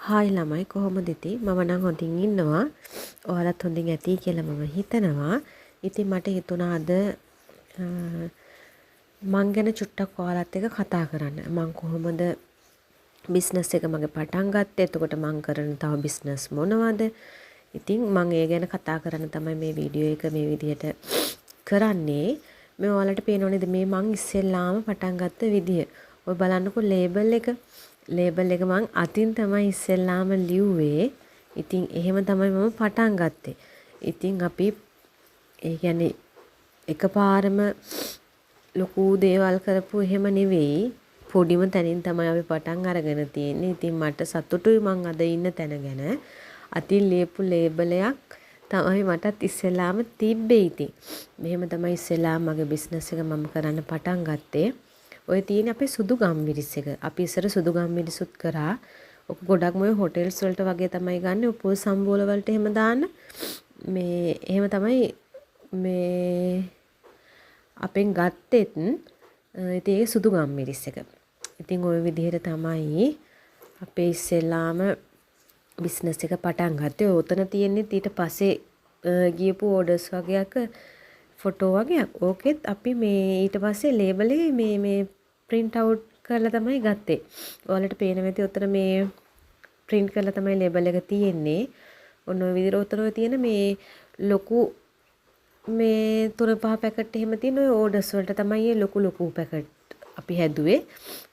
Hi ළමයි කොහොමද ඉතින් මම නම් හොඳින් ඉන්නවා. ඔයාලත් හොඳින් ඇති කියලා මම හිතනවා. ඉතින් මට හිතුණා අද මං ගැන චුට්ටක් ඔයාලත් එක්ක කතා කරන්න. මං කොහොමද බිස්නස් එක මගේ පටන් ගත්තේ? එතකොට මං කරන තව බිස්නස් මොනවද? ඉතින් මං ඒ ගැන කතා කරන්න තමයි මේ වීඩියෝ එක මේ විදිහට කරන්නේ. මේ ඔයාලට පේනවනේද මේ මං ඉස්සෙල්ලාම පටන් ගත්ත විදිය. ඔය බලන්නකෝ ලේබල් එක. ලේබල් එක මං අතින් තමයි ඉස්සෙල්ලාම ලිව්වේ. ඉතින් එහෙම තමයි මම පටන් ගත්තේ. ඉතින් අපි ඒ කියන්නේ එකපාරම ලොකු දේවල් කරපු එහෙම නෙවෙයි. පොඩිම තැනින් තමයි අපි පටන් අරගෙන තියෙන්නේ. ඉතින් මට සතුටුයි මං අද ඉන්න තැන ගැන. අතින් ලියපු ලේබලයක් තමයි මටත් ඉස්සෙල්ලාම තිබ්බේ ඉතින්. මෙහෙම තමයි ඉස්සෙල්ලාම මගේ බිස්නස් එක මම කරන්න පටන් ගත්තේ. ඔය තියෙන අපේ සුදු ගම්මිරිස් එක. අපි ඉස්සර සුදු ගම්මිරිසුත් කරා. ඔක ගොඩක්ම ඔය හොටෙල්ස් වලට වගේ තමයි ගන්න. උපෝල් සම්බෝල වලට එහෙම දාන්න. මේ එහෙම තමයි මේ අපෙන් ගත්තෙත් ඉතින් ඒක සුදු ගම්මිරිස් එක. ඉතින් ওই විදිහට තමයි අපේ ඉස්සෙල්ලාම බිස්නස් එක පටන් ගත්තේ. ඔතන තියෙන්නේ ඊට පස්සේ ගියපු ඕඩර්ස් වගේක් ෆොටෝ වගේක්. ඕකෙත් අපි මේ ඊට පස්සේ ලේබලේ මේ print out කරලා තමයි ගත්තේ. ඔයාලට පේන වෙති උතන මේ print කරලා තමයි ලේබල් එක තියෙන්නේ. ඔන්න ඔය විදිහට උතන ඔය තියෙන මේ ලොකු මේ 3-5 පැකට් එහෙම තියෙන ඔය ඕඩර්ස් වලට තමයි මේ ලොකු පැකට් අපි හැදුවේ.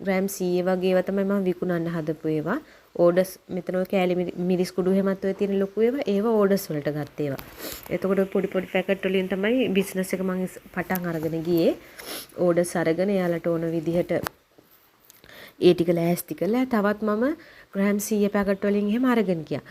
ග්‍රෑම් 100 වගේ ඒවා තමයි මම විකුණන්න හදපු ඒවා. ඕඩර්ස් මෙතන ඔය කෑලි මිරිස් කුඩු හැමත් ඔය තියෙන ලොකු ඒවා ඕඩර්ස් වලට ගත්ත ඒවා. එතකොට පොඩි පැකට් වලින් තමයි බිස්නස් එක මම පටන් අරගෙන ගියේ. ඕඩර්ස් අරගෙන එයාලට ඕන විදිහට ඒ ටික ලෑස්ති කරලා තවත් මම ග්‍රෑම් 100 පැකට් වලින් එහෙම අරගෙන ගියා.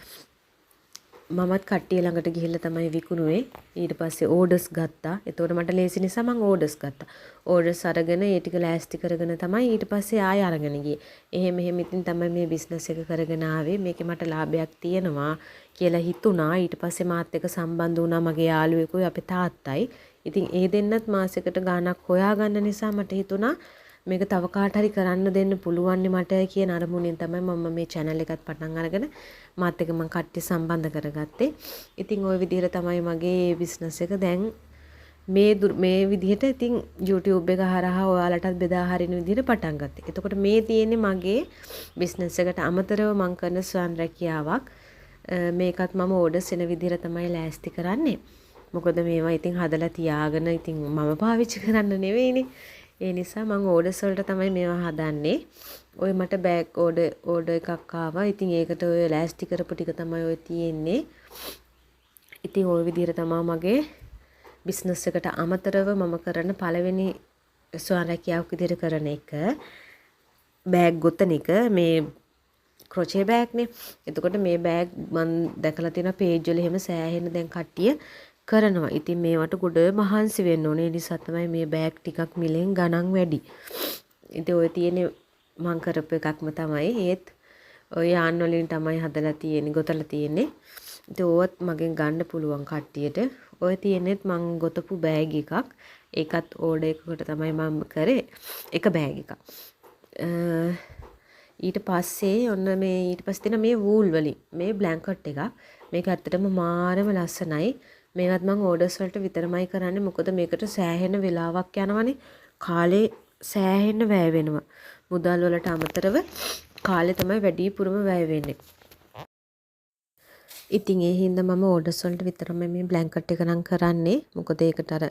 මමත් කට්ටිය ළඟට ගිහිල්ලා තමයි විකුණුවේ. ඊට පස්සේ ඕඩර්ස් ගත්තා. එතකොට මට ලේසි නිසා මම ඕඩර්ස් ගත්තා. ඕඩර්ස් අරගෙන ඒ ටික ලෑස්ති කරගෙන තමයි ඊට පස්සේ ආය අරගෙන ගියේ. එහෙම ඉතින් තමයි මේ බිස්නස් එක කරගෙන ආවේ. මේකේ මට ලාභයක් තියෙනවා කියලා හිතුණා. ඊට පස්සේ මාත් එක්ක සම්බන්ධ වුණා මගේ යාළුවෙකුයි අපේ තාත්තයි. ඉතින් ඒ දෙන්නත් මාසෙකට ගාණක් හොයාගන්න නිසා මට හිතුණා මේක තව කාට හරි කරන්න දෙන්න පුළුවන් මට කියන අරමුණෙන් තමයි මම මේ channel එකත් පටන් අරගෙන මාත් එක්ක මම කට්ටිය සම්බන්ධ කරගත්තේ. ඉතින් ওই විදිහට තමයි මගේ බිස්නස් එක දැන් මේ විදිහට ඉතින් YouTube එක හරහා ඔයාලටත් බෙදා හරින විදිහට පටන් ගත්තේ. එතකොට මේ තියෙන්නේ මගේ බිස්නස් එකට අමතරව මම කරන ස්වයං රැකියාවක්. මේකත් මම ඕඩර්ස් එන විදිහට තමයි ලෑස්ති කරන්නේ. මොකද මේවා ඉතින් හදලා තියාගෙන ඉතින් මම පාවිච්චි කරන්න නෙවෙයිනේ. ඒ නිසා මම ඕඩර්ස් වලට තමයි මේවා හදන්නේ. ඔය මට බෑග් ඕඩර් එකක් ආවා. ඉතින් ඒකට ඔය ලෑස්ති කරපු ටික තමයි ඔය තියෙන්නේ. ඉතින් ওই විදිහට තමයි මගේ බිස්නස් එකට අමතරව මම කරන පළවෙනි ස්වයං රැකියාවක් විදිහට කරන එක බෑග් ගොතන එක මේ ක්‍රොචේ බෑග්නේ. එතකොට මේ බෑග් මම දැකලා තියෙන පේජ් වල එහෙම සෑහෙන දැන් කට්ටිය කරනවා. ඉතින් මේවට ගොඩ මහන්සි වෙන්න ඕනේ. ඒ නිසා තමයි මේ බෑග් ටිකක් මිලෙන් ගණන් වැඩි. ඉතින් ඔය තියෙන මං කරපු එකක්ම තමයි. ඒත් ඔය යාන් වලින් තමයි හදලා තියෙන්නේ, ගොතලා තියෙන්නේ. ඉතින් ඕවත් මගෙන් ගන්න පුළුවන් කට්ටියට. ඔය තියෙනෙත් මං ගොතපු බෑග් එකක්. ඒකත් ඕඩර් එකකට තමයි මම කරේ. එක බෑග් එකක්. ඊට පස්සේ ඔන්න මේ ඊට පස්සේ තියෙන මේ වූල් වලින් මේ බ්ලැන්කට් එකක්. මේක ඇත්තටම මාරම ලස්සනයි. මේවත් මම ඕඩර්ස් වලට විතරමයි කරන්නේ. මොකද මේකට සෑහෙන වෙලාවක් යනවනේ. කාලේ සෑහෙන වැය වෙනවා. මුදල් වලට අමතරව කාලේ තමයි වැඩිපුරම වැය වෙන්නේ. ඉතින් ඒ හින්දා මම ඕඩර්ස් වලට විතරම මේ බ්ලැන්කට් එක නම් කරන්නේ. මොකද ඒකට අර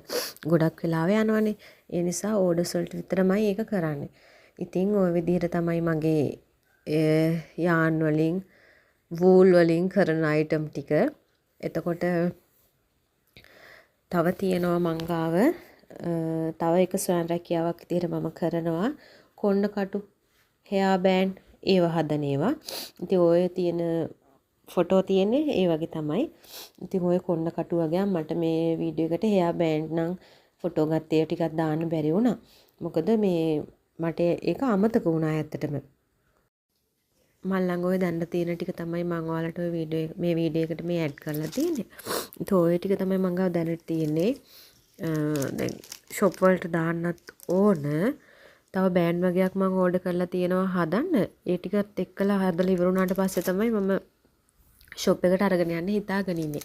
ගොඩක් වෙලාව යනවනේ. ඒ නිසා ඕඩර්ස් වලට විතරමයි ඒක කරන්නේ. ඉතින් ওই විදිහට තමයි මගේ යාන් වලින් වූල් වලින් කරන අයිටම් ටික. එතකොට තව තියෙනවා මංගාව තව එක ස්වයං රැකියාවක් විදිහට මම කරනවා කොණ්ඩ කටු හෙයා බෑන්ඩ් ඒව හදන ඒවා. ඉතින් ඔය තියෙන ෆොටෝ තියෙන්නේ ඒ වගේ තමයි. ඉතින් ඔය කොණ්ඩ කටු වගේ මට මේ වීඩියෝ එකට හෙයා බෑන්ඩ් නම් ෆොටෝ ගත්තේ ටිකක් දාන්න බැරි වුණා. මොකද මේ මට ඒක අමතක වුණා ඇත්තටම. මල් ළඟ ඔය දන්න තියෙන ටික තමයි මම ඔයාලට ඔය මේ වීඩියෝ එකට මේ ඇඩ් කරලා තියෙන්නේ. ඒත් ඔය ටික තමයි මම ගාව දැනට තියෙන්නේ. දැන් ෂොප් වලට දාන්නත් ඕන. තව බෑන්ඩ් වගේක් මම ඕඩර් කරලා තියෙනවා හදන්න. ඒ ටිකත් එක්කලා හදලා ඉවර වුණාට පස්සේ තමයි මම ෂොප් එකට අරගෙන යන්න හිතාගෙන ඉන්නේ.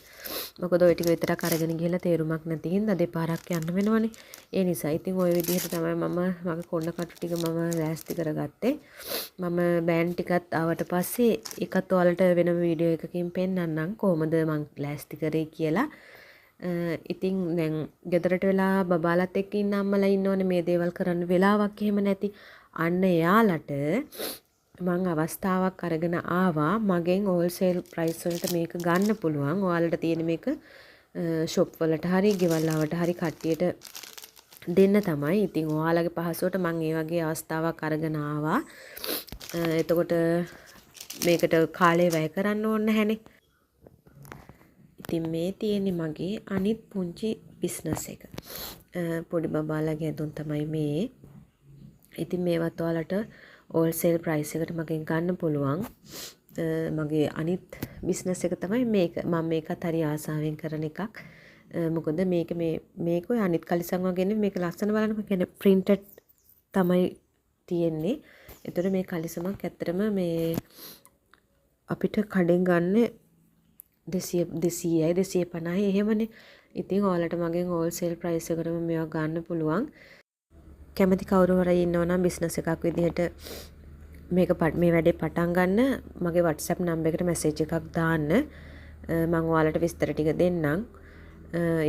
මොකද ওই ටික විතරක් අරගෙන ගිහලා තේරුමක් නැති හින්දා දෙපාරක් යන්න වෙනවනේ. ඒ නිසා ඉතින් ওই විදිහට තමයි මගේ කොණ්ඩ කටු ටික මම ලෑස්ති කරගත්තේ. මම බෑන්ඩ් ටිකත් ආවට පස්සේ ඒකත් ඔයාලට වෙනම වීඩියෝ එකකින් පෙන්නන්නම් කොහොමද මං ලෑස්ති කරේ කියලා. ඉතින් දැන් ගෙදරට වෙලා බබාලත් එක්ක ඉන්න අම්මලා ඉන්නවනේ මේ දේවල් කරන්න වෙලාවක් එහෙම නැති. අන්න එයාලට මං අවස්ථාවක් අරගෙන ආවා මගෙන් හෝල්සේල් ප්‍රයිස් වලට මේක ගන්න පුළුවන්. ඔයාලට තියෙන මේක ෂොප් වලට හරි ගෙවල් වලට හරි කට්ටියට දෙන්න තමයි. ඉතින් ඔයාලගේ පහසුවට මං ඒ වගේ අවස්ථාවක් අරගෙන ආවා. එතකොට මේකට කාලය වැය කරන්න ඕනේ නැහැනේ. ඉතින් මේ තියෙන්නේ මගේ අනිත් පුංචි බිස්නස් එක. පොඩි බබාලාගේ ඇඳුම් තමයි මේ. ඉතින් මේවත් ඔයාලට හෝල්සේල් ප්‍රයිස් එකට මගෙන් ගන්න පුළුවන්. මගේ අනිත් බිස්නස් එක තමයි මේක. මම මේකත් හරි ආසාවෙන් කරන එකක්. මොකද මේක ඔය අනිත් කලිසම් වගේ නෙමෙයි මේක ලස්සන බලන්න කියන්නේ printed තමයි තියෙන්නේ. ඒතර මේ කලිසමක් ඇත්තටම මේ අපිට කඩෙන් ගන්න 200යි 250යි එහෙමනේ. ඉතින් ඔයාලට මගෙන් හෝල්සේල් ප්‍රයිස් එකටම මේවා ගන්න පුළුවන්. කැමති කවුරු හරි ඉන්නවනම් බිස්නස් එකක් විදිහට මේ වැඩේ පටන් ගන්න මගේ WhatsApp නම්බර් එකට මැසේජ් එකක් දාන්න. මම ඔයාලට විස්තර ටික දෙන්නම්.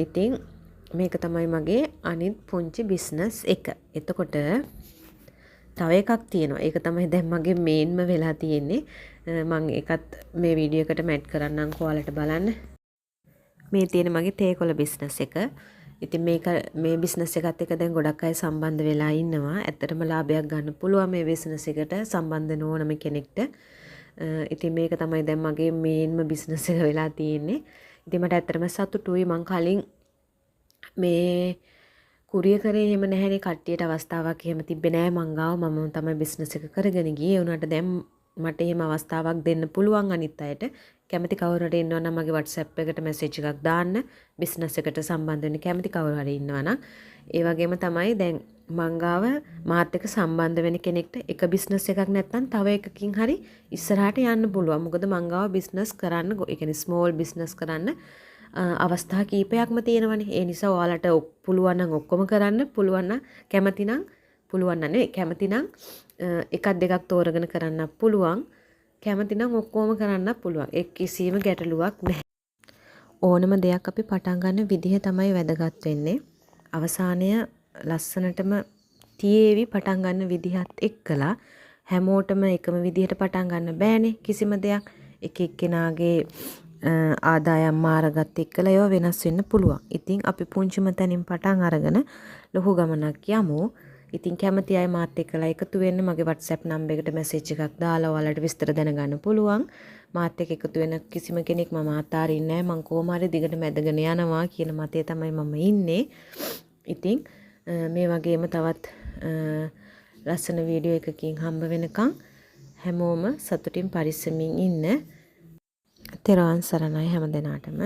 ඉතින් මේක තමයි මගේ අනිත් පුංචි බිස්නස් එක. එතකොට තව එකක් තියෙනවා. ඒක තමයි දැන් මගේ මේන්ම වෙලා තියෙන්නේ. මම ඒකත් මේ වීඩියෝ එකට මැඩ් කරන්නම් ඔයාලට බලන්න. මේ තියෙන මගේ තේකොළ බිස්නස් එක. ඉතින් මේ බිස්නස් එකත් එක්ක දැන් ගොඩක් අය සම්බන්ධ වෙලා ඉන්නවා. ඇත්තටම ලාභයක් ගන්න පුළුවන් මේ බිස්නස් එකට සම්බන්ධ නොවනම කෙනෙක්ට. ඉතින් මේක තමයි දැන් මගේ මේන්ම බිස්නස් එක වෙලා තියෙන්නේ. ඉතින් මට ඇත්තටම සතුටුයි. මං කලින් මේ කුරිය කරේ එහෙම නැහැනේ. කට්ටියට අවස්ථාවක් එහෙම තිබ්බේ නෑ මං ගාව. මම තමයි බිස්නස් එක කරගෙන ගියේ. ඒ උනාට දැන් මට එහෙම අවස්ථාවක් දෙන්න පුළුවන් අනිත් අයට. කැමති කවුරු හරි ඉන්නවා නම් මගේ WhatsApp එකට මැසේජ් එකක් දාන්න. බිස්නස් එකට සම්බන්ධ වෙන්න කැමති කවුරු හරි ඉන්නවා නම්. ඒ වගේම තමයි දැන් මං ගාව මාත් එක්ක සම්බන්ධ වෙන කෙනෙක්ට එක බිස්නස් එකක් නැත්නම් තව එකකින් හරි ඉස්සරහට යන්න පුළුවන්. මොකද මං ගාව බිස්නස් කරන්න, ඒ කියන්නේ ස්මෝල් බිස්නස් කරන්න අවස්ථා කීපයක්ම තියෙනවනේ. ඒ නිසා ඔයාලට පුළුවන් නම් ඔක්කොම කරන්න, පුළුවන් නම් කැමති නම් පුළුවන් නම් නෙවෙයි කැමති නම් එකක් දෙකක් තෝරගෙන කරන්න පුළුවන්. කැමති නම් ඔක්කොම කරන්න පුළුවන්. ඒ කිසිම ගැටලුවක් නැහැ. ඕනම දෙයක් අපි පටන් ගන්න විදිහ තමයි වැදගත් වෙන්නේ. අවසානය ලස්සනටම තියේවි පටන් ගන්න විදිහත් එක්කලා හැමෝටම එකම විදිහට පටන් ගන්න බෑනේ කිසිම දෙයක්. එක එක්කෙනාගේ ආදායම් මාර්ගات එක්කලා ඒවා වෙනස් වෙන්න පුළුවන්. ඉතින් අපි පුංචිම තැනින් පටන් අරගෙන ලොකු ගමනක් යමු. ඉතින් කැමති අය මාත් එක්කලා එකතු වෙන්න මගේ WhatsApp නම්බර් එකට මැසේජ් එකක් දාලා ඔයාලට විස්තර දැනගන්න පුළුවන්. මාත් එක්ක එකතු වෙන කිසිම කෙනෙක් මම අතාරින්නේ නැහැ. මං කොහොම හරි දිගට මැදගෙන යනවා කියන මතය තමයි මම ඉන්නේ. ඉතින් මේ වගේම තවත් ලස්සන වීඩියෝ එකකින් හම්බ වෙනකන් හැමෝම සතුටින් පරිස්සමින් ඉන්න. තෙරුවන් සරණයි හැම දිනාටම.